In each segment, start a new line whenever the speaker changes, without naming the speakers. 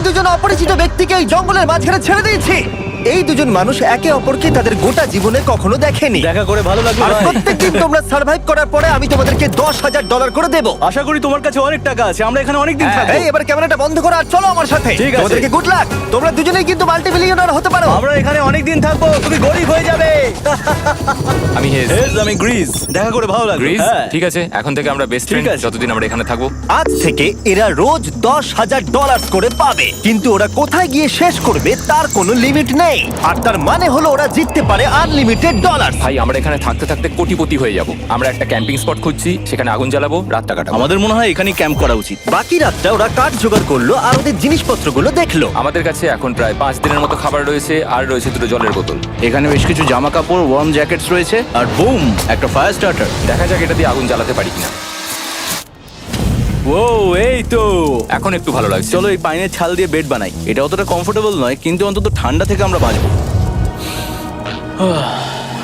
দুজন অপরিচিত ব্যক্তিকে এই জঙ্গলের মাঝখানে ছেড়ে দিয়েছি। এই দুজন মানুষ একে অপরকে তাদের গোটা জীবনে কখনো দেখেনি।
দেখা করে ভালো লাগলো
আর
ভাই।
প্রত্যেকদিন তোমরা সার্ভাইভ করার পরে আমি তোমাদেরকে $10,000 করে দেবো।
আশা করি তোমার কাছে অনেক টাকা আছে, আমরা এখানে অনেক দিন থাকবো।
এই এবার ক্যামেরাটা বন্ধ করো আর চলো আমার সাথে।
ঠিক আছে।
তোমাদেরকে গুড লাক। তোমরা দুজনেই কিন্তু মাল্টিমিলিয়নার হতে পারো।
আমরা এখানে অনেক দিন থাকবো, তুমি গরিব হয়ে যাবে।
আমি হেজ।
আমি গ্রিস। দেখা করে ভালো লাগলো।
গ্রিস
হ্যাঁ।
ঠিক আছে, এখন থেকে আমরা বেস্ট
ঠিক
ফ্রেন্ড
আছে।
যতদিন আমরা এখানে থাকবো।
আজ থেকে এরা রোজ $10,000 করে পাবে, কিন্তু ওরা কোথায় গিয়ে শেষ করবে তার কোনো লিমিট নেই। আর তার মানে হলো ওরা জিততে পারে আনলিমিটেড ডলার।
ভাই আমরা এখানে থাকতে থাকতে কোটিপতি হয়ে যাব। আমরা একটা ক্যাম্পিং স্পট খুঁজছি, সেখানে আগুন জ্বালাবো, রাতটা কাটাবো।
আমাদের মনে হয় এখানেই ক্যাম্প করা উচিত।
বাকি রাতটা ওরা কাঠ জোগাড় করলো আর ওদের জিনিসপত্রগুলো দেখলো।
আমাদের কাছে এখন প্রায় 5 দিনের মতো খাবার রয়েছে, আর রয়েছে 2 জলের বোতল।
এখানে বেশ কিছু জামা কাপড়, ওয়ার্ম জ্যাকেটস রয়েছে, আর বুম, একটা ফায়ার স্টার্টার।
দেখা যাক এটা দিয়ে আগুন জ্বালাতে পারি কিনা।
ও এই তো।
এখন একটু ভালো লাগছে।
চলো এই পাইনের ছাল দিয়ে বেড বানাই। এটা অতটা কমফোর্টেবল নয়, কিন্তু অন্তত ঠান্ডা থেকে আমরা বাঁচবো।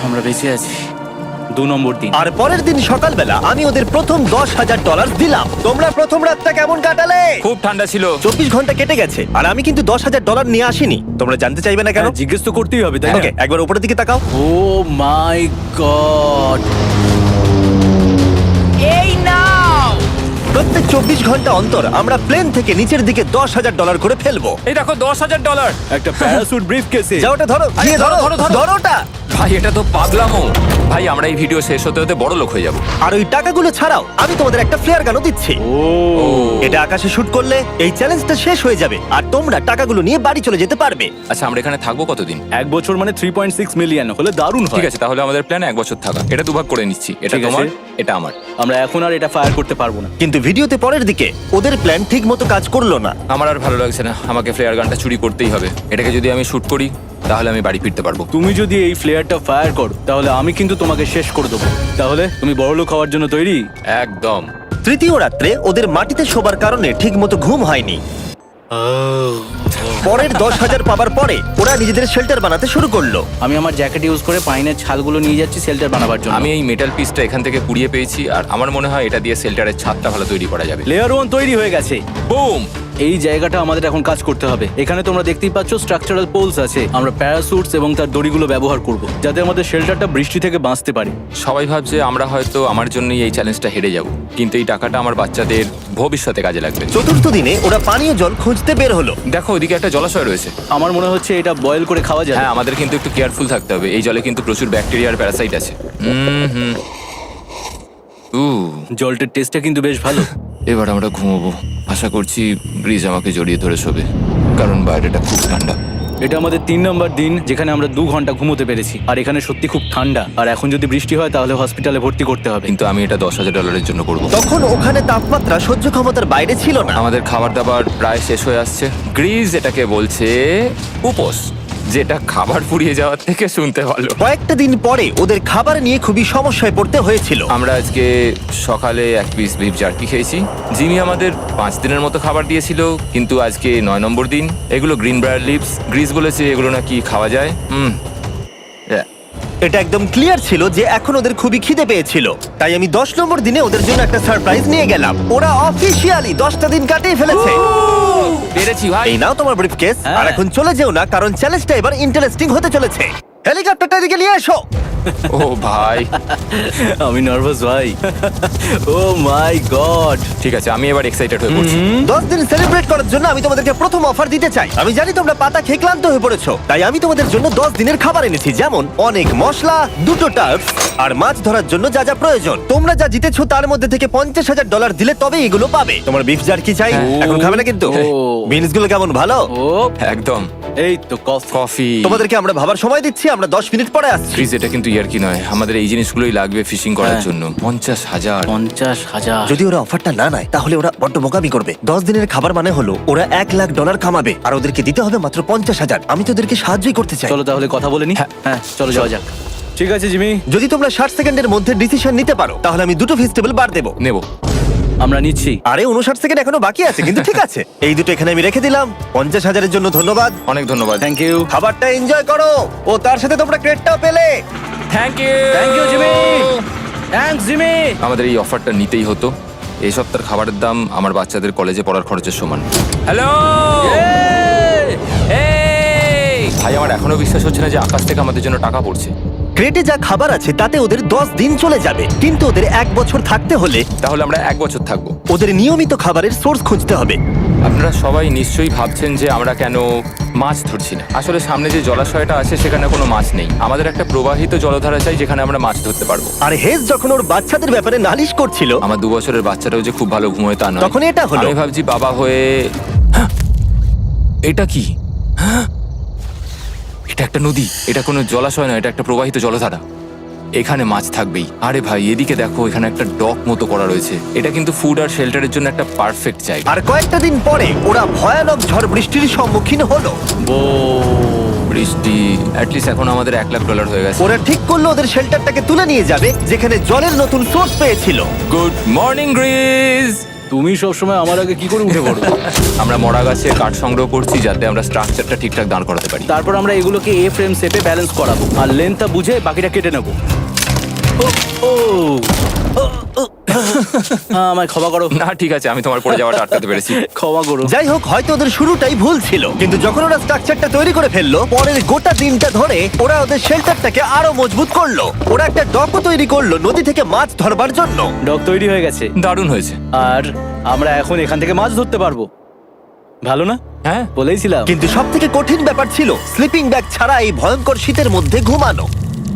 আমরা বেঁচে আছি। 2 নম্বর দিন।
আর পরের দিন সকালবেলা আমি ওদের প্রথম $10,000 দিলাম। তোমরা প্রথম রাতটা কেমন কাটালে?
খুব ঠান্ডা ছিল।
24 ঘন্টা কেটে গেছে আর আমি কিন্তু $10,000 নিয়ে আসিনি। তোমরা জানতে চাইবে না কেন?
হ্যাঁ, জিজ্ঞেস তো করতেই হবে, তাই না?
ওকে, একবার উপরের দিকে তাকাও।
ও মাই গড।
প্রত্যেক 24 ঘন্টা অন্তর আমরা প্লেন থেকে নিচের দিকে $10,000 করে ফেলবো।
এই দেখো $10,000।
একটা প্যারাসুট ব্রিফকেসে।
যাও ওটা ধরো, গিয়ে ধরো, ধরো ওটা।
ভাই এটা তো পাগলামো। ভাই আমরা এই ভিডিও শেষ হতে হতে বড় লোক হয়ে যাব।
আর ওই টাকাগুলো ছাড়াও আমি তোমাদের একটা ফ্লেয়ার গানও দিচ্ছি।
ও
এটা আকাশে শুট করলে এই চ্যালেঞ্জটা শেষ হয়ে যাবে আর তোমরা টাকাগুলো নিয়ে বাড়ি চলে যেতে পারবে।
আচ্ছা আমরা এখানে থাকবো কতদিন?
1 বছর মানে 3.6 মিলিয়ন হলে দারুণ হয়।
ঠিক আছে, তাহলে আমাদের প্ল্যান 1 বছর থাকা। এটা দুভাগ করে নিচ্ছি, এটা
ঠিক আছে।
তোমার, এটা আমার।
আমরা এখন আর এটা ফায়ার করতে পারবো না।
কিন্তু ভিডিওতে পরের দিকে ওদের প্ল্যান ঠিক মতো কাজ করলো না।
আমার আর ভালো লাগছে না, আমাকে ফ্লেয়ার গানটা চুরি করতেই হবে। এটাকে যদি আমি শুট করি তাহলে আমি বাড়ি ফিরতে পারবো।
তুমি যদি এই ফ্লেয়ারটা ফায়ার করো তাহলে আমি কিন্তু তোমাকে শেষ করে দেবো। তাহলে তুমি বড়লোক হওয়ার জন্য তৈরি?
একদম।
তৃতীয় রাত্রে ওদের মাটিতে শোবার কারণে ঠিক মতো ঘুম হয়নি। পরের 10,000 পাবার পরে ওরা নিজেদের শেল্টার বানাতে শুরু করলো।
আমি আমার জ্যাকেট ইউজ করে পাইনের ছালগুলো নিয়ে যাচ্ছি শেল্টার বানাবার জন্য।
আমি এই মেটাল পিসটা এখান থেকে কুড়িয়ে পেয়েছি, আর আমার মনে হয় এটা দিয়ে শেল্টারের ছাদটা ভালো তৈরি করা যাবে।
লেয়ার 1 তৈরি হয়ে গেছে।
বুম।
এই জায়গাটা আমাদের এখন কাজ করতে হবে। এখানে তোমরা দেখতেই পাচ্ছ স্ট্রাকচারাল পোলস আছে। আমরা প্যারাসুটস এবং তার দড়িগুলো ব্যবহার করব যাতে আমাদের শেল্টারটা বৃষ্টি থেকে বাঁচতে পারে।
সবাই ভাবছে আমরা হয়তো আমার জন্যই এই চ্যালেঞ্জটা হেরে যাব, কিন্তু এই টাকাটা আমার বাচ্চাদের ভবিষ্যতে কাজে লাগবে।
চতুর্থ দিনে ওরা পানীয় জল খুঁজতে বের হলো।
দেখো ওদিকে একটা জলাশয় রয়েছে।
আমার মনে হচ্ছে এটা বয়েল করে খাওয়া যায়।
হ্যাঁ, আমাদের কিন্তু একটু কেয়ারফুল থাকতে হবে। এই জলে কিন্তু প্রচুর ব্যাকটেরিয়া আর প্যারাসাইট আছে।
জলটার টেস্টটা কিন্তু বেশ ভালো।
এবার আমরা ঘুমোবো। আশা করছি ব্রিজ আমাকে জড়িয়ে ধরে শোবে, কারণ বাইরেটা খুব ঠান্ডা।
এটা আমাদের 3 নম্বর দিন যেখানে আমরা 2 ঘন্টা ঘুমোতে পেরেছি। আর এখানে সত্যি খুব ঠান্ডা। আর এখন যদি বৃষ্টি হয় তাহলে হসপিটালে ভর্তি করতে হবে।
কিন্তু আমি এটা $10,000 জন্য করব।
তখন ওখানে তাপমাত্রা সহ্য ক্ষমতার বাইরে ছিল না।
আমাদের খাবার দাবার প্রায় শেষ হয়ে আসছে। গ্রিজ এটাকে বলছে উপোস, যেটা খাবার পুড়িয়ে যাওয়ার থেকে শুনতে ভালো।
কয়েকটা দিন পরে ওদের খাবার নিয়ে খুবই সমস্যায় পড়তে হয়েছিল।
আমরা আজকে সকালে 1 পিস বিফ জার্কি খেয়েছি। জিমি আমাদের 5 দিনের মতো খাবার দিয়েছিল, কিন্তু আজকে 9 নম্বর দিন। এগুলো গ্রিন ব্রায়ার লিভস। গ্রিজ বলেছে এগুলো নাকি খাওয়া যায়।
এটা একদম ক্লিয়ার ছিল যে এখন ওদের খুবই খিদে পেয়েছিল। তাই আমি 10 নম্বর দিনে ওদের জন্য একটা সারপ্রাইজ নিয়ে গেলাম। ওরা অফিসিয়ালি 10টা দিন কাটিয়ে ফেলেছে।
পেরেছি ভাই।
এই নাও তোমার ব্রিফকেস।
হ্যাঁ।
আর এখন চলে যেও না, কারণ চ্যালেঞ্জটা এবার ইন্টারেস্টিং হতে চলেছে। হেলিকপ্টারটা এদিকে নিয়ে এসো।
ও ভাই,
আমি নার্ভাস ভাই। ও মাই গড।
ঠিক আছে, আমি এবার এক্সাইটেড হয়ে পড়ছি।
10 দিন সেলিব্রেট করার জন্য আমি তোমাদেরকে প্রথম অফার দিতে চাই। আমি জানি তোমরা পাতা খেয়ে ক্লান্ত হয়ে পড়েছো, তাই আমি তোমাদের জন্য 10 দিনের খাবার এনেছি, যেমন অনেক মশলা, 2টো টার্ফ আর মাছ ধরার জন্য যা যা প্রয়োজন। তোমরা যা জিতেছো তার মধ্যে থেকে $50,000 দিলে তবে এগুলো পাবে। তোমার বিফ জার্কি চাই? এখন খাবে না কিন্তু।
ও।
বিনস গুলো কেমন ভালো?
ও
একদম।
এই তো কফি।
কফি।
তোমাদেরকে আমরা ভাবার সময় দিচ্ছি, আমরা 10 মিনিট পরে আসছি।
গ্রিজ এটা কিন্তু ইয়ার কি নয়, আমাদের এই জিনিসগুলোই লাগবে ফিশিং করার
হ্যাঁ।
জন্য। 50,000।
50,000।
যদি ওরা অফারটা না নেয় তাহলে ওরা বড্ড বোকামি করবে। 10 দিনের খাবার মানে হলো ওরা $1,00,000 কামাবে আর ওদেরকে দিতে হবে মাত্র 50,000। আমি তো ওদেরকে সাহায্যই করতে চাই।
চলো তাহলে কথা বলে নি। হ্যাঁ চলো যাওয়া যাক। ঠিক আছে জিমি,
যদি তোমরা 60 সেকেন্ডের মধ্যে ডিসিশন নিতে পারো তাহলে আমি 2টো ভেজিটেবল বার দেবো।
নেব।
আমরা নিচ্ছি।
আরে 59 সেকেন্ড এখনো বাকি আছে, কিন্তু ঠিক আছে। এই দুটো এখানে আমি রেখে দিলাম। 50,000-এর জন্য ধন্যবাদ।
অনেক ধন্যবাদ।
Thank you.
খাবারটা এনজয় করো। ও তার সাথে তোমরা ক্রেডটাও পেলে।
Thank you.
Thank you Jimmy. Thanks Jimmy.
আমাদের এই অফারটা নিতেই হতো। এই সপ্তাহের খাবারের দাম আমার বাচ্চাদের কলেজে পড়ার খরচের সমান। হ্যালো। এখনো বিশ্বাস হচ্ছে না যে আকাশ থেকে আমাদের জন্য টাকা পড়ছে।
ক্রেটে যা খাবার আছে তাতে ওদের 10 দিন চলে যাবে, কিন্তু ওদের 1 বছর থাকতে হলে
তাহলে আমরা 1 বছর থাকবো।
ওদের নিয়মিত খাবারের সোর্স খুঁজতে হবে।
আপনারা সবাই নিশ্চয়ই ভাবছেন যে আমরা কেন মাছ ধরছি না। আসলে সামনে যে জলাশয়টা আছে সেখানে কোনো মাছ নেই। আমাদের একটা প্রবাহিত জলধারা চাই যেখানে আমরা মাছ ধরতে পারবো।
আর হেজ যখন ওর বাচ্চাদের ব্যাপারে নালিশ করছিল,
আমার 2 বছরের বাচ্চাটাও যে খুব ভালো ঘুমোয় তা নয়।
তখন এটা হলো।
আমি ভাবছি বাবা হয়ে হ্যাঁ! এটা কি? হ্যাঁ! এটা একটা নদী, এটা কোনো জলাশয় নয়, এটা একটা প্রবাহিত জলধারা। এখানে মাছ থাকবেই। আরে ভাই এদিকে দেখো, এখানে একটা ডক মতো করা রয়েছে। এটা কিন্তু ফুড আর শেল্টারের জন্য একটা পারফেক্ট জায়গা।
আর কয়েকটা দিন পরে ওরা ভয়ানক ঝড় বৃষ্টির সম্মুখীন হলো।
বৃষ্টি অ্যাটলিস্ট এখন আমাদের $1,00,000 হয়ে গেছে।
ওরা ঠিক করলো ওদের শেল্টারটাকে তুলে নিয়ে যাবে, যেখানে জলের নতুন সোর্স পেয়েছিল।
Good morning Greece.
তুমি সবসময় আমার আগে কি করে উঠে পড়ো?
আমরা মরা গাছে কাঠ সংগ্রহ করছি যাতে আমরা স্ট্রাকচারটা ঠিকঠাক দাঁড় করাতে পারি।
তারপর আমরা এগুলোকে এ ফ্রেম শেপে ব্যালেন্স করাবো আর লেন্থটা বুঝে বাকিটা কেটে নেবো। আমায় ক্ষমা করো।
না ঠিক আছে, আমি তোমার পড়ে যাওয়াটা আটকাতে পেরেছি।
ক্ষমা করো।
যাই হোক, হয়তো ওদের শুরুটাই ভুল ছিল, কিন্তু যখন ওরা স্ট্রাকচারটা তৈরি করে ফেললো, পরের গোটা দিনটা ধরে ওরা ওদের শেল্টারটাকে আরো মজবুত করলো। ওরা একটা ডকও তৈরি করলো নদী থেকে মাছ ধরবার জন্য।
ডক তৈরি হয়ে গেছে
দারুণ হয়েছে।
আর আমরা এখন এখান থেকে মাছ ধরতে পারবো। ভালো না?
হ্যাঁ
বলেইছিলাম।
কিন্তু সব থেকে কঠিন ব্যাপার ছিল স্লিপিং ব্যাগ ছাড়া এই ভয়ঙ্কর শীতের মধ্যে ঘুমানো।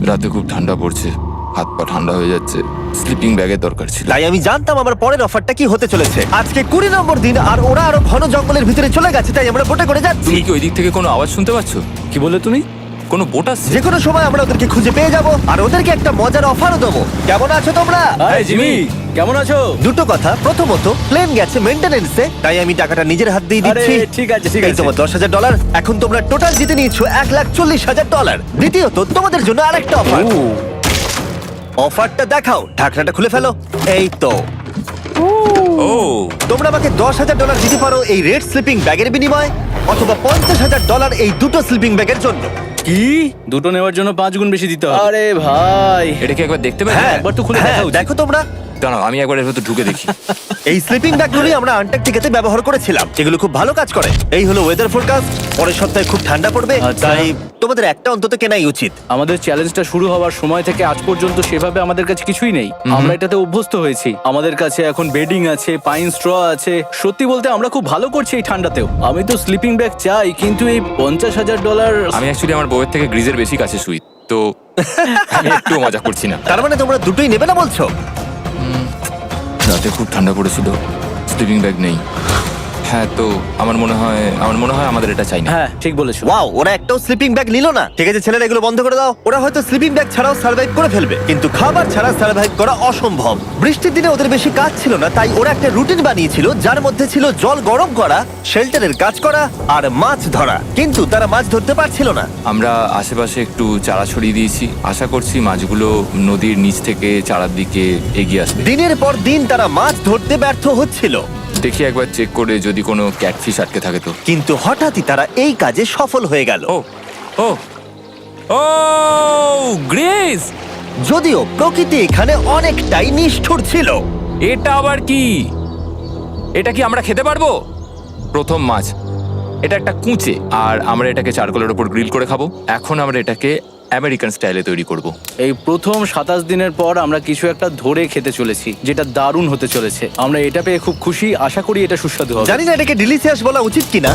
রাতে খুব ঠান্ডা পড়ছে, হাত পা ঠান্ডা হয়ে যাচ্ছে। স্লিপিং ব্যাগের দরকার ছিল।
তাই আমি জানতাম আমার পরের অফারটা কি হতে চলেছে। আজকে 20 নম্বর দিন, আর ওরা আরো ঘন জঙ্গলের ভিতরে চলে গেছে, তাই আমরা বোটে করে যাচ্ছি।
তুমি কি ওই দিক থেকে কোনো আওয়াজ শুনতে পাচ্ছ?
কি বললে তুমি?
কোনো বোট আসছে?
যে কোনো সময় আমরা ওদেরকে খুঁজে পেয়ে যাব, আর ওদেরকে একটা মজার অফারও দেবো। কেমন আছো তোমরা?
হাই জিমি, কেমন আছো?
দুটো কথা, প্রথমত প্লেন গেছে মেইনটেনেন্সে, তাই আমি টাকাটা নিজের হাত দিয়ে
আরে
দিচ্ছি।
ঠিক আছে ঠিক
এই
আছে।
তোমার $10,000। এখন তোমরা টোটাল জিতে নিয়েছো $1,40,000। দ্বিতীয়ত তোমাদের জন্য আরেকটা অফার। অফারটা দেখাও, ঢাকনাটা খুলে ফেলো। এই তো,
ও
তোমরা আমাকে $10,000 দিতে পারো এই রেড স্লিপিং ব্যাগের বিনিময়ে, অথবা $50,000 এই দুটো স্লিপিং ব্যাগের জন্য।
কি? দুটো নেওয়ার জন্য 5 গুণ বেশি দিতে হবে? আরে ভাই,
এটা কি একবার দেখতে পারি?
হ্যাঁ,
একবার তো খুলে
হ্যাঁ,
দেখা উচিত।
দেখো তোমরা।
দাঁড়াও আমি একবার এর ভেতর ঢুকে দেখি।
এই স্লিপিং ব্যাগগুলি আমরা আন্টার্কটিকাতে ব্যবহার করেছিলাম, এগুলো খুব ভালো কাজ করে। এই হলো ওয়েদার ফোরকাস্ট, পরের সপ্তাহে খুব ঠান্ডা পড়বে,
আচ্ছা।
তাই তোমাদের একটা অন্তত কেনাই উচিত।
আমাদের চ্যালেঞ্জটা শুরু হওয়ার সময় থেকে আজ পর্যন্ত সেভাবে আমাদের কাছে কিছুই নেই। আমরা এটাতে অভ্যস্ত হয়েছি। আমাদের কাছে এখন বেডিং আছে, পাইন স্ট্র আছে। সত্যি বলতে আমরা খুব ভালো করছি এই ঠান্ডাতেও। আমি তো স্লিপিং ব্যাগ চাই, কিন্তু এই $50,000।
আমি অ্যাকচুয়ালি আমার বউয়ের থেকে গ্রিজের বেশি কাছে শুই, তো আমি একটু মজা করছি না।
তার মানে তোমরা দুটোই নেবে না বলছো?
রাতে খুব ঠান্ডা পড়েছিল, স্লিপিং ব্যাগ নেই। হ্যাঁ, তো আমার মনে হয় আমাদের এটা চাই না।
হ্যাঁ ঠিক বলেছো।
ওয়াও, ওরা একটাও স্লিপিং ব্যাগ নিল না। ঠিক আছে ছেলেরা, এগুলো বন্ধ করে দাও। ওরা হয়তো স্লিপিং ব্যাগ ছাড়াও সার্ভাইভ করে ফেলবে, কিন্তু খাবার ছাড়া সার্ভাইভ করা অসম্ভব। বৃষ্টির দিনে ওদের বেশি কাজ ছিল না, তাই ওরা একটা রুটিন বানিয়েছিল যার মধ্যে ছিল জল গরম করা, শেল্টারের কাজ করা আর মাছ ধরা। কিন্তু তারা মাছ ধরতে পারছিল না।
আমরা আশেপাশে একটু চারা ছড়িয়ে দিয়েছি, আশা করছি মাছগুলো নদীর নিচ থেকে চারার দিকে এগিয়ে আসবে।
দিনের পর দিন তারা মাছ ধরতে ব্যর্থ হচ্ছিল,
দেখি একবার চেক করে যদি কোনো ক্যাটফিশ আটকে থাকে তো।
কিন্তু হঠাৎই তারা এই কাজে সফল হয়ে গেল।
ও ও ও গ্রেস,
যদিও প্রকৃতি এখানে অনেকটাই নিষ্ঠুর ছিল।
এটা আবার কি? এটা কি আমরা খেতে পারবো? প্রথম মাছ। এটা একটা কুঁচে, আর আমরা এটাকে চারকোলের উপর গ্রিল করে খাবো। এখন আমরা এটাকে আমেরিকান স্টাইলে তৈরি করব।
এই প্রথম 27 দিনের পর আমরা কিছু একটা ধরে খেতে চলেছি, যেটা দারুণ হতে চলেছে। আমরা এটা পেয়ে খুব খুশি, আশা করি এটা সুস্বাদু হবে।
জানি না এটাকে ডিলিশিয়াস বলা উচিত কিনা,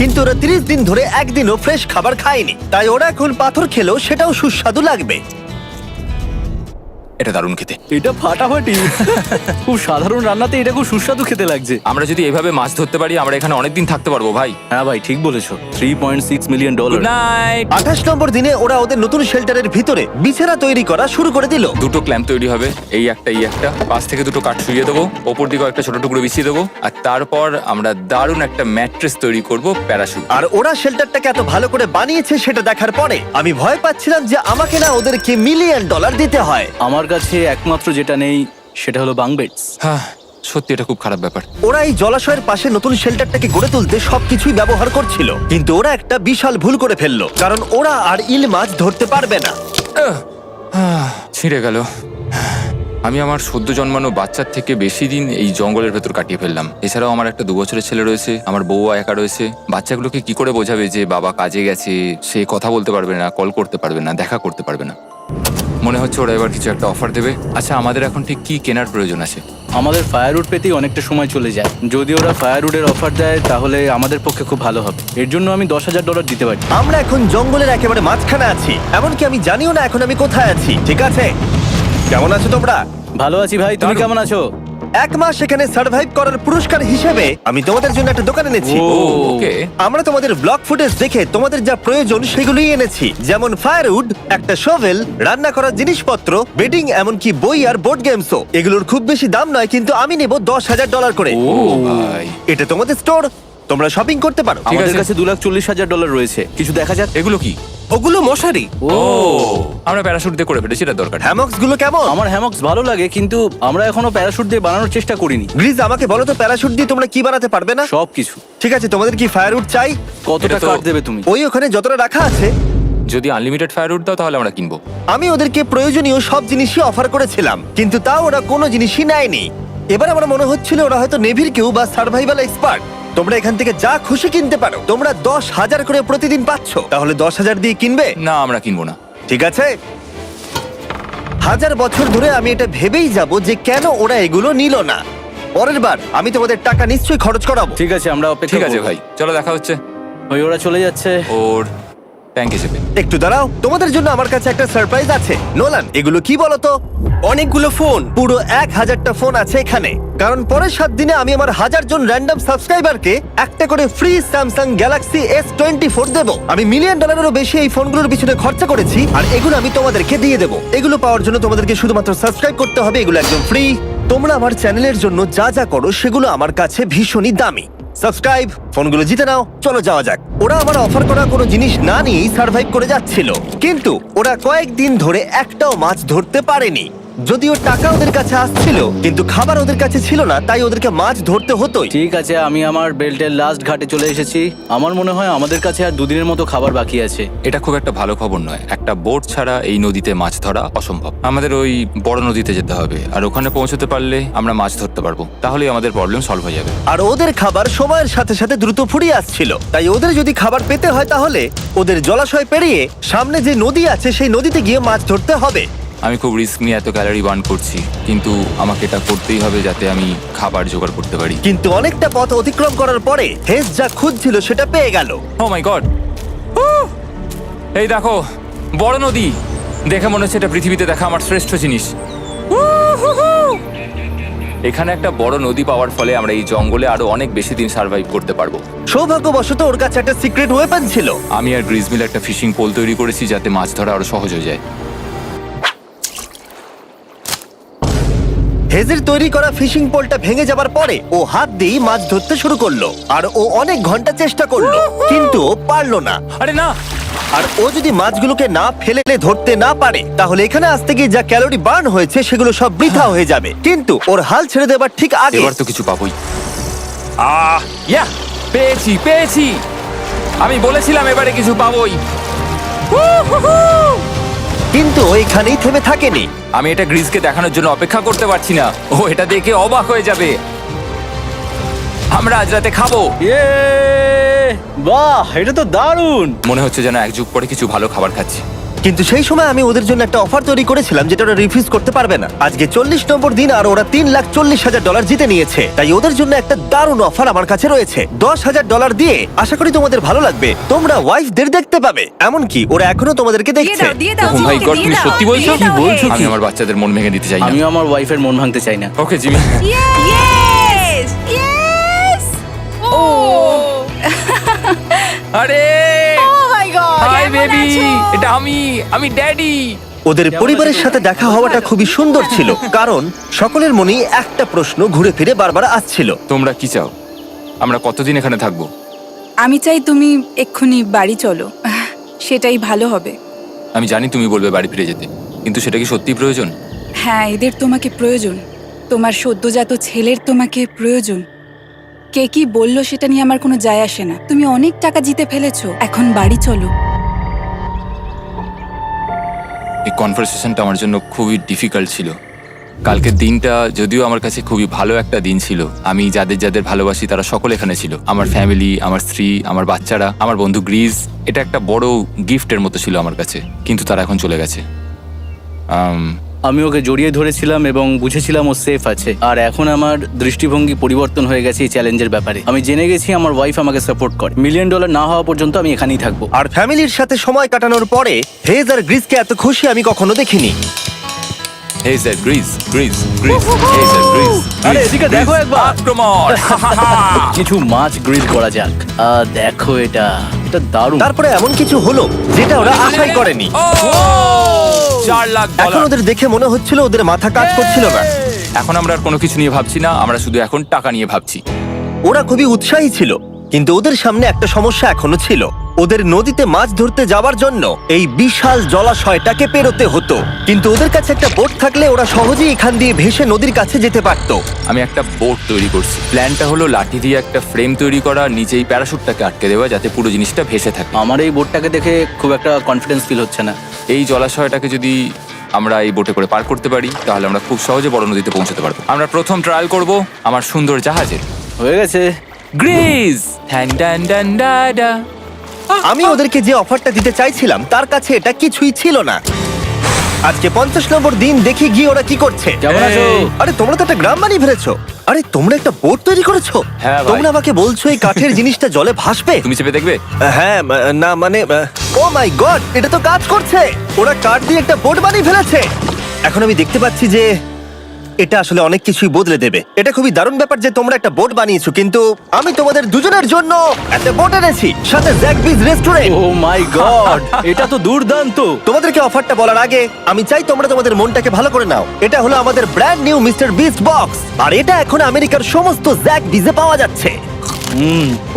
কিন্তু ওরা 30 দিন ধরে একদিনও ফ্রেশ খাবার খায়নি, তাই ওরা এখন পাথর খেলেও সেটাও সুস্বাদু লাগবে।
এটা দারুণ খেতে।
এটা ফাটাফাটি। খুব সাধারণ রান্নাতে এটা খুব সুস্বাদু খেতে লাগছে।
আমরা যদি এভাবে মাছ ধরতে পারি, আমরা এখানে অনেকদিন থাকতে পারবো ভাই।
হ্যাঁ ভাই ঠিক বলেছো। $3.6 মিলিয়ন।
Good night.
28 নম্বর দিনে ওরা ওদের নতুন শেল্টারের ভিতরে বিছানা তৈরি করা শুরু করে দিল।
দুটো ক্ল্যাম্প তৈরি হবে, এই একটা, পাশ থেকে দুটো কাঠ শুইয়ে দেবো, ওপর দিকে একটা ছোট টুকরো বিছিয়ে দেবো, আর তারপর আমরা দারুণ একটা ম্যাট্রেস তৈরি করব, প্যারাশুট।
আর ওরা শেল্টারটাকে এত ভালো করে বানিয়েছে সেটা দেখার পরে আমি ভয় পাচ্ছিলাম যে আমাকে না ওদেরকে $1 মিলিয়ন দিতে হয়।
আমার কাছে একমাত্র যেটা নেই সেটা হলো বাঙ্ক বেডস।
হ্যাঁ, সত্যি এটা খুব খারাপ ব্যাপার।
ওরা এই জলাশয়ের পাশে নতুন শেল্টারটাকে গড়ে তুলতে সবকিছুই ব্যবহার করছিল, কিন্তু ওরা একটা বিশাল ভুল করে ফেললো, কারণ ওরা আর ইল মাছ ধরতে পারবে না।
ছিঁড়ে গেল। আমি আমার সদ্য জন্মানো বাচ্চার থেকে বেশি দিন এই জঙ্গলের ভেতর কাটিয়ে ফেললাম। এছাড়াও আমার একটা 2 বছরের ছেলে রয়েছে, আমার বউ একা রয়েছে। বাচ্চাগুলোকে কি করে বোঝাবে যে বাবা কাজে গেছে, সে কথা বলতে পারবে না, কল করতে পারবে না, দেখা করতে পারবে না। মনে হচ্ছে ওরা এবার কিছু একটা অফার দেবে। আচ্ছা, আমাদের এখন ঠিক কি কেনার প্রয়োজন আছে?
আমাদের ফায়ারউড পেতেই অনেকটা সময় চলে যায়। যদি ওরা ফায়ারউডের অফার দেয় তাহলে আমাদের পক্ষে খুব ভালো হবে। এর জন্য আমি $10,000 দিতে পারি।
আমরা এখন জঙ্গলের একেবারে মাঝখানে আছি, এমনকি আমি জানিও না এখন আমি কোথায় আছি। ঠিক আছে, কেমন আছো তোমরা?
ভালো আছি ভাই, তুমি
দারুণ।
কেমন আছো?
1 মাস এখানে সার্ভাইভ করার পুরস্কার হিসেবে আমি তোমাদের জন্য একটা দোকান এনেছি।
ও।
ওকে,
আমরা তোমাদের ব্লগ ফুটেজ দেখে তোমাদের যা প্রয়োজন সেগুলোই এনেছি, যেমন ফায়ারউড, একটা শোভেল, রান্না করার জিনিসপত্র, বেডিং, এমনকি বই আর বোর্ড গেমসও। এগুলোর খুব বেশি দাম নয়, কিন্তু আমি নেব $10,000 করে।
ও ভাই,
এটা তোমাদের স্টোর, তোমরা শপিং করতে পারো।
ঠিক
আমাদের
আছে।
কাছে $2,40,000 রয়েছে। কিছু দেখা যাক।
এগুলো কি?
ওগুলো মশারি।
ও,
আমরা প্যারাশুট দিয়ে করে ফেলেছি, এটা দরকার নেই।
হ্যামক্স গুলো কেমন?
আমার হ্যামক্স ভালো লাগে, কিন্তু আমরা এখনো প্যারাশুট দিয়ে বানানোর চেষ্টা করিনি।
গ্রিজ, আমাকে বলো তো, প্যারাশুট দিয়ে তোমরা কি বানাতে পারবে না?
সবকিছু।
ঠিক আছে, তোমাদের কি ফায়ারউড চাই?
কতটা
এটা তো-
কাট দেবে তুমি?
ওই ওখানে যতটা রাখা আছে।
যদি আনলিমিটেড ফায়ারউড দাও তাহলে আমরা কিনবো।
আমি ওদেরকে প্রয়োজনীয় সব জিনিসই অফার করেছিলাম, কিন্তু তাও ওরা কোনো জিনিসই নেয়নি। এবার আমার মনে হচ্ছিল ওরা হয়তো নেভির কেউ বা সার্ভাইভাল এক্সপার্ট। তোমরা এখান থেকে যা খুশি কিনতে পারো। তোমরা 10,000 করে প্রতিদিন পাচ্ছ, তাহলে 10,000 দিয়ে কিনবে?
না, আমরা কিনবো না।
ঠিক আছে। 1000 বছর ধরে আমি এটা ভেবেই যাব যে কেন ওরা এগুলো নিল না। পরের বার আমি তোমাদের টাকা নিশ্চয়ই খরচ করাবো।
ঠিক আছে, আমরা অপেক্ষা
ঠিক আছে
করব।
ভাই, চলো দেখা হচ্ছে।
ওই ওরা চলে যাচ্ছে।
ওর ব্যাংক হিসেবে।
একটু দাঁড়াও, তোমাদের জন্য আমার কাছে একটা সারপ্রাইজ আছে। নোলান, এগুলো কি বলো তো?
অনেকগুলো ফোন।
পুরো 1000টা ফোন আছে এখানে, কারণ পরের 7 দিনে আমি আমার 1000 জন র্যান্ডম সাবস্ক্রাইবারকে একটা করে ফ্রি স্যামসাং গ্যালাক্সি S24 দেবো। আমি $1 মিলিয়নেরও বেশি এই ফোনগুলোর পিছনে খরচা করেছি, আর এগুলো আমি তোমাদেরকে দিয়ে দেবো। এগুলো পাওয়ার জন্য তোমাদেরকে শুধুমাত্র সাবস্ক্রাইব করতে হবে, এগুলো একদম ফ্রি। তোমরা আমার চ্যানেলের জন্য যা যা করো সেগুলো আমার কাছে ভীষণই দামি। সাবস্ক্রাইব, ফোনগুলো জিতে নাও। চলো যাওয়া যাক। ওরা আমার অফার করা কোনো জিনিস না নিয়েই সার্ভাইভ করে যাচ্ছিল, কিন্তু ওরা কয়েকদিন ধরে একটাও মাছ ধরতে পারেনি। যদিও টাকা ওদের কাছে আসছিল, কিন্তু খাবার ওদের কাছে ছিল না, তাই ওদেরকে মাছ ধরতে হতোই।
ঠিক আছে, আমি আমার বেল্টের লাস্ট ঘাটে চলে এসেছি। আমার মনে হয় আমাদের কাছে আর 2 দিনের মতো খাবার বাকি আছে।
এটা খুব একটা ভালো খবর নয়। একটা বোট ছাড়া এই নদীতে মাছ ধরা অসম্ভব। আমাদের ওই বড় নদীতে যেতে হবে, আর ওখানে পৌঁছতে পারলে আমরা মাছ ধরতে পারবো। তাহলেই আমাদের প্রবলেম সলভ হয়ে যাবে।
আর ওদের খাবার সময়ের সাথে সাথে দ্রুত ফুরিয়ে আসছিল, তাই ওদের যদি খাবার পেতে হয় তাহলে ওদের জলাশয় পেরিয়ে সামনে যে নদী আছে সেই নদীতে গিয়ে মাছ ধরতে হবে।
আমি খুব রিস্ক নিয়ে এত ক্যালোরি বার্ন করছি, কিন্তু আমাকে এটা করতেই হবে যাতে আমি খাবার জোগাড় করতে পারি।
কিন্তু অনেকটা পথ অতিক্রম করার পরে হেস যা খুঁজছিল সেটা পেয়ে গেল।
ও মাই গড, এই দেখো বড় নদী। দেখে মনে হচ্ছে এটা পৃথিবীতে দেখা আমার শ্রেষ্ঠ জিনিস। এখানে একটা বড় নদী পাওয়ার ফলে আমরা এই জঙ্গলে আরো অনেক বেশি দিন সার্ভাইভ করতে পারবো।
সৌভাগ্যবশত ওর কাছে একটা সিক্রেট ওয়েপন ছিল।
আমি আর গ্রিজমিল একটা ফিশিং পোল তৈরি করেছি যাতে মাছ ধরা আরো সহজ হয়ে যায়।
হেজের তৈরি করা ফিশিং পোলটা ভেঙে যাবার পরে ও হাত দিয়ে মাছ ধরতে শুরু করলো, আর ও অনেক ঘন্টা চেষ্টা করলো, কিন্তু ও পারলো না।
আরে না,
আর ও যদি মাছগুলোকে না ফেলে ধরতে না পারে তাহলে এখানে আসতে গিয়ে যা ক্যালোরি বার্ন হয়েছে সেগুলো সব বৃথা হয়ে যাবে। কিন্তু ওর হাল ছেড়ে দেবার ঠিক আগে
এবার তো কিছু পাবোই। ইয়া, পেয়েছি পেয়েছি। আমি বলেছিলাম এবারে কিছু পাবোই।
কিন্তু ও এখানেই থেমে থাকেনি।
আমি এটা গ্রিজকে দেখানোর জন্য অপেক্ষা করতে পারছি না। ও এটা দেখে অবাক হয়ে যাবে। আমরা আজ রাতে খাবো।
ইয়ে, বাহ, এটা তো দারুণ।
মনে হচ্ছে যেন এক যুগ পরে কিছু ভালো খাবার খাচ্ছি।
কিন্তু সেই সময় আমি ওদের জন্য একটা অফার তৈরি করেছিলাম যেটা ওরা রিফিউজ করতে পারবে না। আজকে 40 নম্বর দিন আর ওরা $3,40,000 জিতে নিয়েছে, তাই ওদের জন্য একটা দারুণ অফার আমার কাছে রয়েছে। $10,000 দিয়ে আশা করি তোমাদের ভালো লাগবে। তোমরা ওয়াইফদের দেখতে পাবে, এমনকি ওরা এখনো তোমাদেরকে দেখছে।
ও মাই গড, তুমি সত্যি বলছো?
কি বলছো?
আমি আমার বাচ্চাদের মন ভেঙে দিতে চাই না।
আমিও আমার ওয়াইফের মন ভাঙতে চাই না।
Okay Jimmy.
Yes! Yes! Oh!
আরে
Oh my god!
হাই
কেমন
বেবি,
আছো?
এটা আমি ড্যাডি।
ওদের পরিবারের সাথে দেখা হওয়াটা খুবই সুন্দর ছিল, কারণ সকলের মনেই একটা প্রশ্ন ঘুরে ফিরে বারবার আসছিল।
তোমরা কি চাও? আমরা কতদিন এখানে থাকবো?
আমি চাই তুমি এক্ষুনি বাড়ি চলো, সেটাই ভালো হবে।
আমি জানি তুমি বলবে বাড়ি ফিরে যেতে, কিন্তু সেটা কি সত্যি প্রয়োজন?
হ্যাঁ, এদের তোমাকে প্রয়োজন। তোমার সদ্যজাত ছেলের তোমাকে প্রয়োজন। কে কি বললো সেটা নিয়ে আমার কোনো যায় আসে না। তুমি অনেক টাকা জিতে ফেলেছো, এখন বাড়ি চলো।
এই কনভারসেশনটা আমার জন্য খুবই ডিফিকাল্ট ছিল। কালকের দিনটা যদিও আমার কাছে খুবই ভালো একটা দিন ছিল। আমি যাদের যাদের ভালোবাসি তারা সকলে এখানে ছিল, আমার ফ্যামিলি, আমার স্ত্রী, আমার বাচ্চারা, আমার বন্ধু গ্রিজ। এটা একটা বড় গিফটের মতো ছিল আমার কাছে, কিন্তু তারা এখন চলে গেছে।
আমি ওকে জড়িয়ে ধরেছিলাম এবং বুঝেছিলাম ও সেফ আছে। আর এখন আমার দৃষ্টিভঙ্গি পরিবর্তন হয়ে গেছে এই চ্যালেঞ্জের ব্যাপারে। আমি জেনে গেছি আমার ওয়াইফ আমাকে সাপোর্ট করে। $1 মিলিয়ন না হওয়া পর্যন্ত আমি এখানেই থাকবো।
আর ফ্যামিলির সাথে সময় কাটানোর পরে হেজ আর গ্রিসকে এত খুশি আমি কখনো দেখিনি।
হে স্যার, গ্রিজ গ্রিজ গ্রিজ, হে স্যার, গ্রিজ।
আরে এদিকে দেখো একবার।
আক্রমণ!
কিছু মাছ গ্রিল করা যাক। দেখো এটা দারুণ।
তারপরে এমন কিছু হলো যেটা ওরা আশাই করেনি।
ও! 4 লাখ
এখন
ডলার।
ওদের দেখে মনে হচ্ছিল ওদের মাথা কাজ করছিল না।
এখন আমরা আর কোনো কিছু নিয়ে ভাবছি না, আমরা শুধু এখন টাকা নিয়ে ভাবছি।
ওরা খুবই উৎসাহী ছিল, কিন্তু ওদের সামনে একটা সমস্যা এখনো ছিল। ওদের নদীতে মাছ ধরতে যাওয়ার জন্য এই বিশাল জলাশয়টাকে পেরোতে হতো, কিন্তু ওদের কাছে একটা বোট থাকলে ওরা সহজেই এখান দিয়ে ভেসে নদীর কাছে যেতে পারতো।
আমি একটা বোট তৈরি করছি। প্ল্যানটা হলো লাঠি দিয়ে একটা ফ্রেম তৈরি করা, নিচেই প্যারাশুটটাকে আটকে দেওয়া, যাতে পুরো জিনিসটা ভেসে থাকে।
আমার এই বোটটাকে দেখে খুব একটা কনফিডেন্স ফিল হচ্ছে না।
এই জলাশয়টাকে যদি আমরা এই বোটে করে পার করতে পারি তাহলে আমরা খুব সহজে বড় নদীতে পৌঁছতে পারবো। আমরা প্রথম ট্রায়াল করব আমার সুন্দর জাহাজের।
হয়ে গেছে।
গ্রিজ! ঠ্যান ড্যান ড্যান ডা ডা।
আমি ওদেরকে যে অফারটা দিতে চাইছিলাম তার কাছে এটা কিছুই ছিল না। আজকে 50 নম্বর দিন, দেখি গিয়ে ওরা কি করছে।
কেমন আছো?
এই।
আরে তোমরা তো একটা গ্রাম বানিয়ে ফেলেছো। আরে তোমরা একটা বোট তৈরি করেছো?
হ্যাঁ ভাই।
তোমরা আমাকে বলছো এই কাঠের জিনিসটা জলে ভাসবে?
তুমি চেপে দেখবে?
হ্যাঁ, না মানে, ও মাই গড, এটা তো কাজ করছে। ওরা কাঠ দিয়ে একটা বোট বানিয়ে ফেলেছে। এখন আমি দেখতে পাচ্ছি যে এটা আসলে অনেক কিছুই বদলে দেবে। এটা খুবই দারুণ ব্যাপার যে তোমরা একটা বোট বানিয়েছো, কিন্তু আমি তোমাদের দুজনের জন্য একটা বোট এনেছি, সাথে জ্যাকবিজ রেস্টুরেন্ট।
ও মাই গড, এটা তো দুর্দান্ত।
তোমাদেরকে অফারটা বলার আগে আমি চাই তোমরা তোমাদের মনটাকে ভালো করে নাও। এটা হলো আমাদের brand new Mister Beast box, আর এটা এখন আমেরিকার সমস্ত জ্যাকবিজে পাওয়া যাচ্ছে।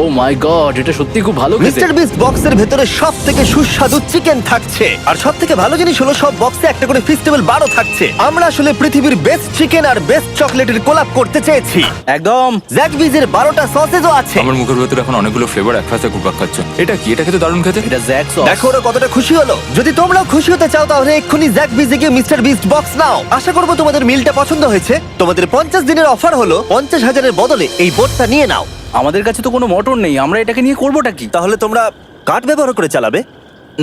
ও মাই গড, এটা সত্যি খুব ভালো খেতে।
মিস্টার বিস্ট বক্সের ভেতরে সব থেকে সুস্বাদু চিকেন থাকছে, আর সব থেকে ভালো জিনিস হলো সব বক্সে একটা করে ফেস্টিভ্যাল বারও থাকছে। আমরা আসলে পৃথিবীর বেস্ট চিকেন আর বেস্ট চকলেটের কোলাপ করতে চেয়েছি।
একদম।
জ্যাকবিজের 12টা সসেজও আছে।
আমার মুখের ভেতরে এখন অনেকগুলো ফ্লেভার একসাথে ঘুরপাক খাচ্ছে। এটা কি? এটা খেতে দারুণ খেতে।
এটা জ্যাক সস।
দেখো ওরা কতটা খুশি হলো। যদি তোমরাও খুশি হতে চাও তাহলে এক্ষুনি জ্যাকবিজে গিয়ে মিস্টার বিস্ট বক্স নাও। আশা করবো তোমাদের মিলটা পছন্দ হয়েছে। তোমাদের 50 দিনের অফার হলো 50,000-এর বদলে এই বোটটা নিয়ে নাও।
আমাদের কাছে তো কোনো মোটর নেই, আমরা এটাকে নিয়ে করবোটা কি?
তাহলে তোমরা কাঠ ব্যবহার করে চালাবে?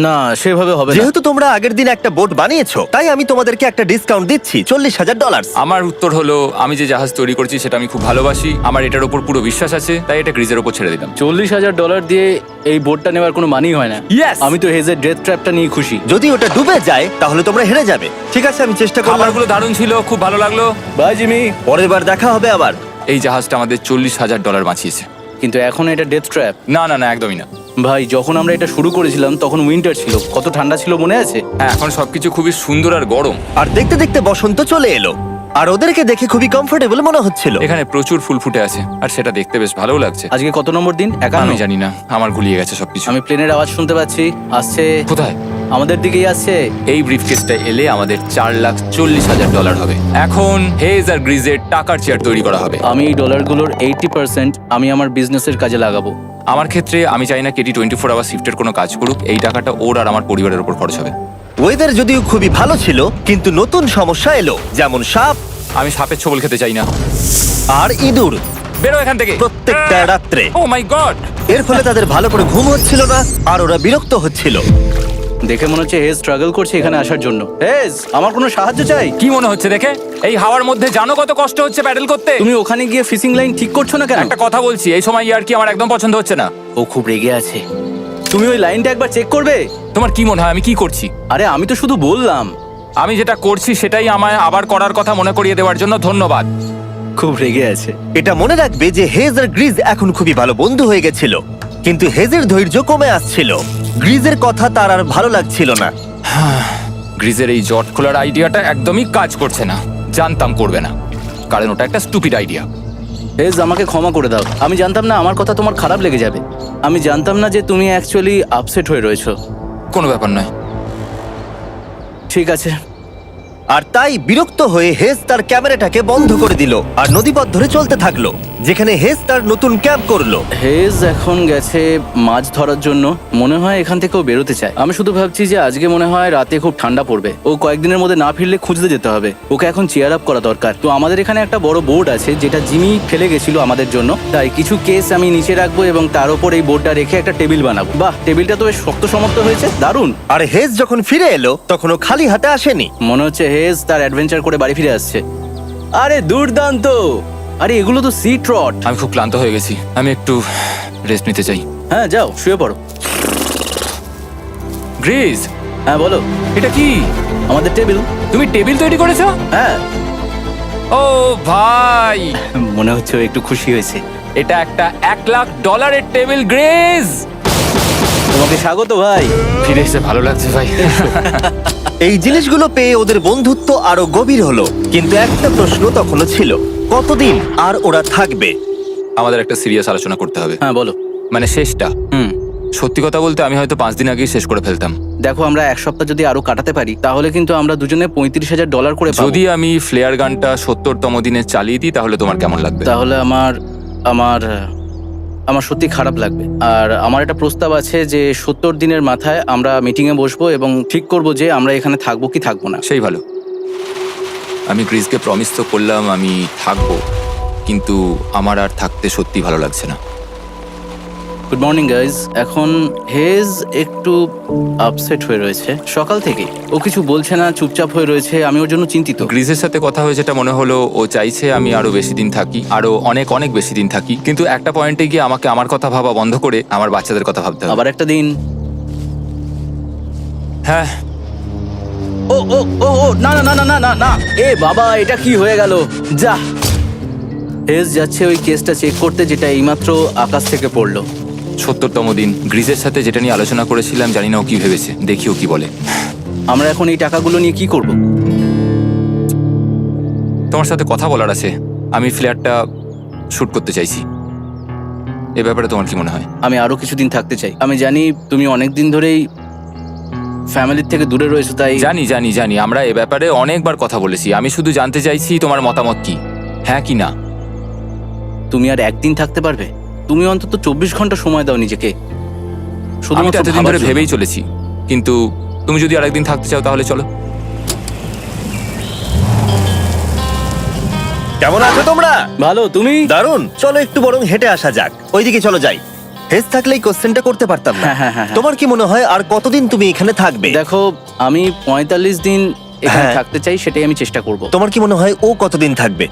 না, সেভাবে হবে না।
যেহেতু তোমরা আগের দিন একটা বোট বানিয়েছো, তাই আমি তোমাদেরকে একটা ডিসকাউন্ট দিচ্ছি, $40,000।
আমার উত্তর হলো, আমি যে জাহাজ তৈরি করছি সেটা আমি খুব ভালোবাসি, আমার এটার উপর পুরো বিশ্বাস আছে, তাই এটা গ্রিজের উপর ছেড়ে দিলাম।
$40,000 দিয়ে এই বোটটা নেওয়ার কোনো মানেই হয় না।
Yes!
আমি তো হেজের ডেথ ট্র্যাপটা নিয়ে খুশি।
যদি ওটা ডুবে যায় তাহলে তোমরা হেরে যাবে। ঠিক আছে, আমি চেষ্টা করলাম।
খাবারগুলো দারুণ ছিল, খুব ভালো লাগলো।
Bye Jimmy.
পরের বার দেখা হবে আবার।
এই জাহাজটা আমাদের $40,000 বাঁচিয়েছে।
কিন্তু এখন এটা ডেথ ট্র্যাপ।
না না না, একদমই না।
ভাই, যখন আমরা এটা শুরু করেছিলাম তখন উইন্টার ছিল, কত ঠান্ডা ছিল মনে আছে?
হ্যাঁ, এখন সবকিছু খুবই সুন্দর আর গরম।
আর দেখতে দেখতে বসন্ত চলে এলো, আর ওদেরকে দেখে খুবই কমফোর্টেবল মনে হচ্ছিল।
এখানে প্রচুর ফুল ফুটে আছে, আর সেটা দেখতে বেশ ভালোও লাগছে।
আজকে কত নম্বর দিন? 51।
আমি জানি না, আমার গুলিয়ে গেছে সবকিছু।
আমি প্লেনের আওয়াজ শুনতে পাচ্ছি, আসছে।
কোথায়?
আমাদের দিকেই আসছে।
এই ব্রিফকেসটা এলে আমাদের $4,40,000 হবে। এখন হেজ আর গ্রিজের টাকার চেয়ার তৈরি করা হবে।
আমি এই ডলারগুলোর 80% আমি আমার বিজনেসের কাজে লাগাবো।
আমার ক্ষেত্রে আমি চাই না কেটি 24 আওয়ার শিফটের কোনো কাজ করুক। এই টাকাটা ওর আর আমার পরিবারের উপর খরচ হবে।
ওয়েদার যদিও খুবই ভালো ছিল, কিন্তু নতুন সমস্যা এলো, যেমন সাপ
আমি সাপের ছোবল খেতে চাই না।
আর ইঁদুর
বেরো এখান থেকে
প্রত্যেকটা রাত্রে।
ও মাই গড!
এর ফলে তাদের ভালো করে ঘুম হচ্ছিল না, আর ওরা বিরক্ত হচ্ছিল।
দেখে মনে হচ্ছে হেজ স্ট্রাগল করছে এখানে আসার জন্য। হেজ, আমার কোনো সাহায্য চাই?
কি মনে হচ্ছে দেখে? এই হাওয়ার মধ্যে জানো কত কষ্ট হচ্ছে প্যাডেল করতে?
তুমি ওখানে গিয়ে ফিশিং লাইন ঠিক করছো না কেন?
একটা কথা বলছি, এই সময় আর কি আমার একদম পছন্দ হচ্ছে না।
ও খুব রেগে আছে। তুমি ওই লাইনটা একবার চেক করবে?
তোমার কি মনে হয় আমি কি করছি?
আরে আমি তো শুধু বললাম।
আমি যেটা করছি সেটাই আমায় আবার করার কথা মনে করিয়ে দেওয়ার জন্য ধন্যবাদ।
খুব রেগে আছে।
এটা মনে রাখবে যে হেজ আর গ্রিজ এখন খুবই ভালো বন্ধু হয়ে গেছিল, কিন্তু হেজের ধৈর্য কমে আসছিল। গ্রিজের কথা তার আর ভালো লাগছিল না।
গ্রিজের এই জট খোলার আইডিয়াটা একদমই কাজ করছে না। জানতাম করবে না, কারণ ওটা একটা স্টুপিড আইডিয়া।
হেজ, আমাকে ক্ষমা করে দাও। আমি জানতাম না আমার কথা তোমার খারাপ লেগে যাবে। আমি জানতাম না যে তুমি অ্যাকচুয়ালি আপসেট হয়ে রয়েছো।
কোনো ব্যাপার নয়।
ঠিক আছে।
আর তাই বিরক্ত হয়ে হেজ তার ক্যামেরাটাকে বন্ধ করে দিল আর নদীপথ ধরে চলতে থাকলো। যেখানে হেজ তার নতুন ক্যাম্প করলো।
হেজ এখন গেছে মাছ ধরার জন্য। মনে হয় এখান থেকেও বেরোতে চায়। আমি শুধু ভাবছি যে আজকে মনে হয় রাতে খুব ঠান্ডা পড়বে। ও কয়েকদিনের মধ্যে না ফিরলে খুঁজতে যেতে হবে। ওকে এখন চেয়ার আপ করা দরকার। তো আমাদের এখানে একটা বড় বোর্ড আছে যেটা জিমি ফেলে গেছিল আমাদের জন্য। তাই কিছু কেস আমি নিচে রাখবো এবং তার উপর এই বোর্ডটা রেখে একটা টেবিল বানাবো। বাহ, টেবিলটা তো বেশ শক্ত সমর্থ হয়েছে, দারুণ।
আর হেজ যখন ফিরে এলো তখন ও খালি হাতে আসেনি।
মনে হচ্ছে হেজ তার অ্যাডভেঞ্চার করে বাড়ি ফিরে আসছে। আরে দুর্দান্ত! আরে এগুলো তো সি ট্রট।
আমি খুব ক্লান্ত হয়ে গেছি, আমি একটু রেস্ট নিতে চাই।
হ্যাঁ যাও, শুয়ে পড়ো।
গ্রিস,
হ্যাঁ বলো।
এটা কি?
আমাদের টেবিল।
তুমি টেবিল তৈরি করেছো?
হ্যাঁ,
ও ভাই,
মনে হচ্ছে ও একটু খুশি হয়েছে।
এটা একটা $1,00,000 টেবিল। গ্রিস,
তোমাকে স্বাগত ভাই।
ফিরে এসে ভালো লাগছে ভাই।
এই জিনিসগুলো পেয়ে ওদের বন্ধুত্ব আরো গভীর হলো, কিন্তু একটা প্রশ্ন তখনও ছিল, কতদিন আর ওরা থাকবে?
আমাদের একটা সিরিয়াস আলোচনা করতে হবে,
হ্যাঁ বলো।
মানে শেষটা। সত্যি কথা বলতে আমি হয়তো 5 দিন আগেই শেষ করে ফেলতাম।
দেখো, আমরা এক সপ্তাহ যদি আরো কাটাতে পারি তাহলে কিন্তু আমরা দুজনে $35,000 করে পাবো।
যদি আমি ফ্লেয়ার গানটা 70তম দিনে চালিয়ে দিই তাহলে তোমার কেমন লাগবে?
তাহলে আমার সত্যি খারাপ লাগবে। আর আমার একটা প্রস্তাব আছে যে 70 দিনের মাথায় আমরা মিটিংয়ে বসবো এবং ঠিক করব যে আমরা এখানে থাকবো কি থাকবো না।
সেই ভালো। আমি গ্রিসকে প্রমিস তো করলাম আমি থাকবো, কিন্তু আমার আর থাকতে সত্যি ভালো লাগছে না।
Good morning guys. এখন হেজ একটু আপসেট হয়ে রয়েছে সকাল থেকে। ও কিছু বলছে না, চুপচাপ হয়ে রয়েছে। আমি ওর জন্য চিন্তিত।
গ্রিসের সাথে কথা হয়েছে, এটা মনে হলো ও চাইছে আমি আরো বেশি দিন থাকি, আরো অনেক অনেক বেশি দিন থাকি। কিন্তু একটা পয়েন্টে গিয়ে আমাকে আমার কথা ভাবা বন্ধ করে আমার বাচ্চাদের কথা ভাবতে হবে।
আবার একটা দিন।
হ্যাঁ,
ও ও ও ও না না না না না না না, এ বাবা, এটা কি হয়ে গেল? যা, হেজ যাচ্ছে ওই কেসটা চেক করতে যেটা এইমাত্র আকাশ থেকে পড়লো।
70তম দিন। গ্রিসের সাথে যেটা নিয়ে আলোচনা করেছিলাম, জানি না ও কি ভেবেছে, দেখি ও কি বলে।
আমরা এখন এই টাকাগুলো নিয়ে কি করব?
তোমার সাথে কথা বলার আছে। আমি ফ্ল্যাটটা শুট করতে চাইছি। এ ব্যাপারে তোমার কি মনে হয়?
আমি আরো কিছুদিন থাকতে চাই। আমি জানি তুমি অনেক দিন ধরেই ফ্যামিলির থেকে দূরে রয়েছো, তাই
জানি জানি জানি, আমরা এ ব্যাপারে অনেকবার কথা বলেছি। আমি শুধু জানতে চাইছি তোমার মতামত কি, হ্যাঁ কি না।
তুমি আর একদিন থাকতে পারবে? তুমি অন্তত 24 ঘন্টা সময় দাও নিজেকে।
আমি তো
শুধুমাত্র
এতদিন
ভাবার
ধরে
জন্য।
ভেবেই চলেছি, কিন্তু তুমি যদি আরেকদিন থাকতে চাও তাহলে চলো।
কেমন আছো তোমরা?
ভালো, তুমি?
দারুণ। চলো একটু বরং হেঁটে আসা যাক, ওইদিকে চলো যাই। হেজ থাকলে এই কোশ্চেনটা করতে পারতাম না।
হ্যাঁ।
তোমার কি মনে হয় আর কতদিন তুমি এখানে থাকবে?
দেখো, আমি 45 দিন এখানে
হ্যাঁ।
থাকতে চাই, সেটাই আমি চেষ্টা করব।
তোমার কি মনে হয় ও কতদিন থাকবে?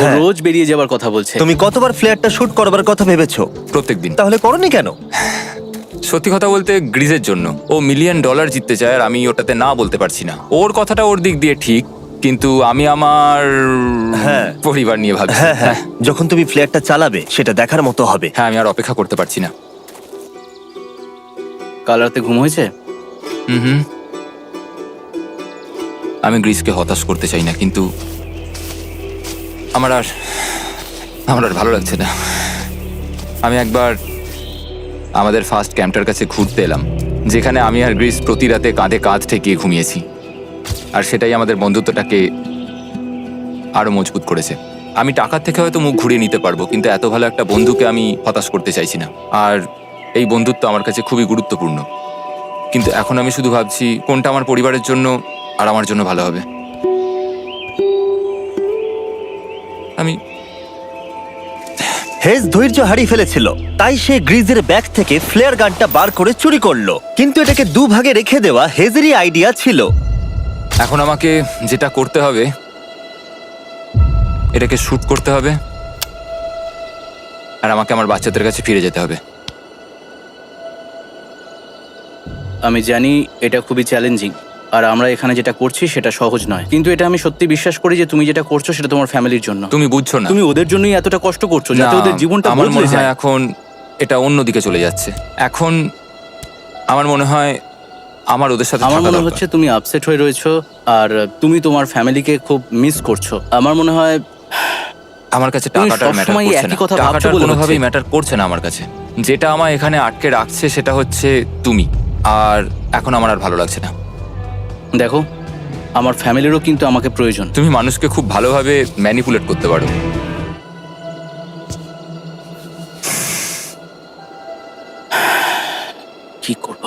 ও রোজ বেরিয়ে যাবার কথা বলছে।
তুমি কতবার ফ্ল্যাটটা শুট করবার কথা ভেবেছো?
প্রত্যেকদিন।
তাহলে করনি কেন?
সত্যি কথা বলতে গ্রিজের জন্য। ও $1 মিলিয়ন জিততে চায় আর আমি ওটাতে না বলতে পারছি না। ওর কথাটা ওর দিক দিয়ে ঠিক, কিন্তু আমি আমার
হ্যাঁ।
পরিবার নিয়ে ভাবছি।
হ্যাঁ, যখন তুমি ফ্ল্যাটটা চালাবে সেটা দেখার মতো হবে।
হ্যাঁ, আমি আর অপেক্ষা করতে পারছি না।
কাল রাতে ঘুম হয়েছে?
হুম। আমি গ্রিসকে হতাশ করতে চাই না, কিন্তু আমার আর ভালো লাগছে না। আমি একবার আমাদের ফার্স্ট ক্যাম্পটার কাছে ঘুরতে এলাম, যেখানে আমি আর গ্রিস প্রতি রাতে কাঁধে কাঁধ ঠেকিয়ে ঘুমিয়েছি, আর সেটাই আমাদের বন্ধুত্বটাকে আরো মজবুত করেছে। আমি টাকার থেকে হয়তো মুখ ঘুরিয়ে নিতে পারবো, কিন্তু এত ভালো একটা বন্ধুকে আমি হতাশ করতে চাইছি না। আর এই বন্ধুত্ব আমার কাছে খুবই গুরুত্বপূর্ণ। কিন্তু এখন আমি শুধু ভাবছি কোনটা আমার পরিবারের জন্য আর আমার জন্য ভালো হবে। আমি
হেজ ধৈর্য হারিয়ে ফেলেছিল, তাই সে গ্রিজের ব্যাগ থেকে ফ্লেয়ার গানটা বার করে চুরি করলো। কিন্তু এটাকে দুভাগে রেখে দেওয়া হেজেরই আইডিয়া ছিল।
এখন আমাকে যেটা করতে হবে, এটাকে শুট করতে হবে, আর আমাকে আমার বাচ্চাদের কাছে ফিরে যেতে হবে।
আমি জানি এটা খুবই চ্যালেঞ্জিং, আর আমরা এখানে যেটা করছি সেটা সহজ নয়, কিন্তু এটা আমি সত্যি বিশ্বাস করি যে তুমি যেটা করছো সেটা তোমার ফ্যামিলির জন্য।
তুমি বুঝছো না,
তুমি ওদের জন্যই এতটা কষ্ট করছো, যাতে
না,
ওদের জীবনটা
আমার
বদলে
মনে হয়
যায়।
এখন এটা অন্যদিকে চলে যাচ্ছে। এখন আমার মনে হয় আমার ওদের সাথে
আমার
থাকা
মনে
দরকার।
হচ্ছে তুমি আপসেট হয়ে রয়েছো, আর তুমি তোমার ফ্যামিলিকে খুব মিস করছো। আমার মনে হয়
আমার কাছে
তুমি
টাকাটার ম্যাটার
সবসময়
করছে
একই
না,
কথা ভাবছো
টাকাটার
বলে
কোনোভাবেই
হচ্ছে।
ম্যাটার করছে না আমার কাছে। যেটা আমায় এখানে আটকে রাখছে সেটা হচ্ছে তুমি, আর এখন আমার আর ভালো লাগছে না।
দেখো, আমার ফ্যামিলিরও কিন্তু আমাকে প্রয়োজন।
তুমি মানুষকে খুব ভালোভাবে ম্যানিপুলেট করতে পারো,
কি করব?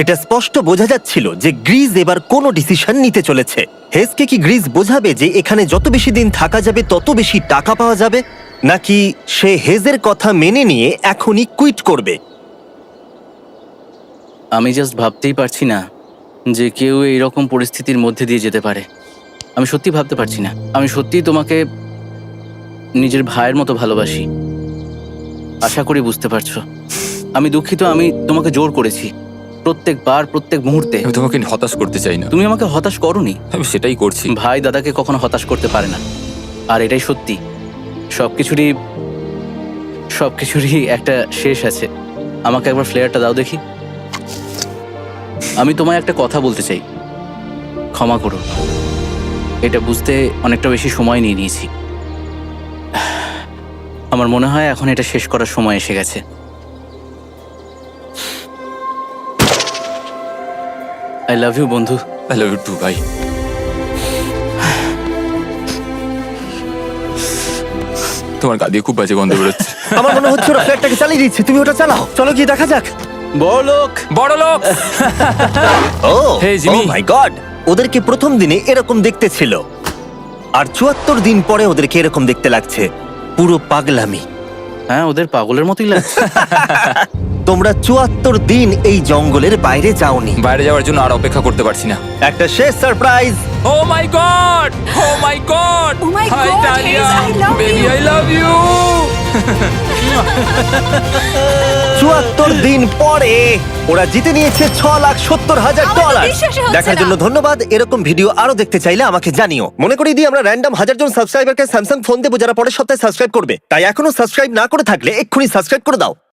এটা স্পষ্ট বোঝা যাচ্ছিল যে গ্রিজ এবার কোনো ডিসিশন নিতে চলেছে। হেজকে কি গ্রিজ বোঝাবে যে এখানে যত বেশি দিন থাকা যাবে তত বেশি টাকা পাওয়া যাবে, নাকি সে হেজের কথা মেনে নিয়ে এখনই কুইট করবে?
আমি জাস্ট ভাবতেই পারছি না যে কেউ এইরকম পরিস্থিতির মধ্যে দিয়ে যেতে পারে। আমি সত্যি ভাবতে পারছি না। আমি সত্যিই তোমাকে নিজের ভাইয়ের মতো ভালোবাসি। আশা করি বুঝতে পারছো। আমি দুঃখিত, আমি তোমাকে জোর করেছি প্রত্যেকবার, প্রত্যেক মুহূর্তে।
আমি তোমাকে হতাশ করতে চাই না,
তুমি আমাকে হতাশ করোনি।
আমি সেটাই করছি।
ভাই দাদাকে কখনো হতাশ করতে পারে না, আর এটাই সত্যি। সবকিছুরই একটা শেষ আছে। আমাকে একবার ফ্লেয়ারটা দাও দেখি। আমি তোমায় একটা কথা বলতে চাই, ক্ষমা করো। এটা বুঝতে অনেকটা বেশি সময় নিয়ে নিয়েছি। আমার মনে হয় এখন এটা শেষ করার সময় এসে গেছে। আই লাভ ইউ বন্ধু।
আই লাভ ইউ টু ভাই। তোমার গা দিয়ে খুব বাজে গন্ধ বেরোচ্ছে।
আমার মনে হচ্ছে ওরা ফ্ল্যাটটাকে চালিয়ে দিচ্ছে, তুমি ওটা চালাও। চলো গিয়ে দেখা যাক।
বড়লোক।
বড় লোক।
ও
Hey, Jimmy.
মাই গড, ওদেরকে প্রথম দিনে এরকম দেখতে ছিল, আর ৭৪ দিন পরে ওদেরকে এরকম দেখতে লাগছে। পুরো পাগলামি।
হ্যাঁ, ওদের পাগলের মতোই লাগছে।
তোমরা ৭৪ দিন এই জঙ্গলের বাইরে যাওনি।
বাইরে যাওয়ার জন্য আর অপেক্ষা করতে পারছি না।
একটা শেষ surprise.
Oh my God, oh my God,
Oh my
hi
God,
Dahlia,
Hayes, I love
baby
you.
I love you.
৭৪ দিন পরে ওরা জিতে নিয়েছে $৬,৭০,০০০।
আমার তো বিশ্বাসই হচ্ছে
দেখার
না।
জন্য ধন্যবাদ। এরকম ভিডিও আরো দেখতে চাইলে আমাকে জানিও। মনে করিয়ে দিই, আমরা র্যান্ডম 1000 জন সাবস্ক্রাইবারকে স্যামসাং ফোন দেবো যারা পরের সপ্তাহে সাবস্ক্রাইব করবে। তাই এখনো সাবস্ক্রাইব না করে থাকলে এক্ষুনি সাবস্ক্রাইব করে দাও।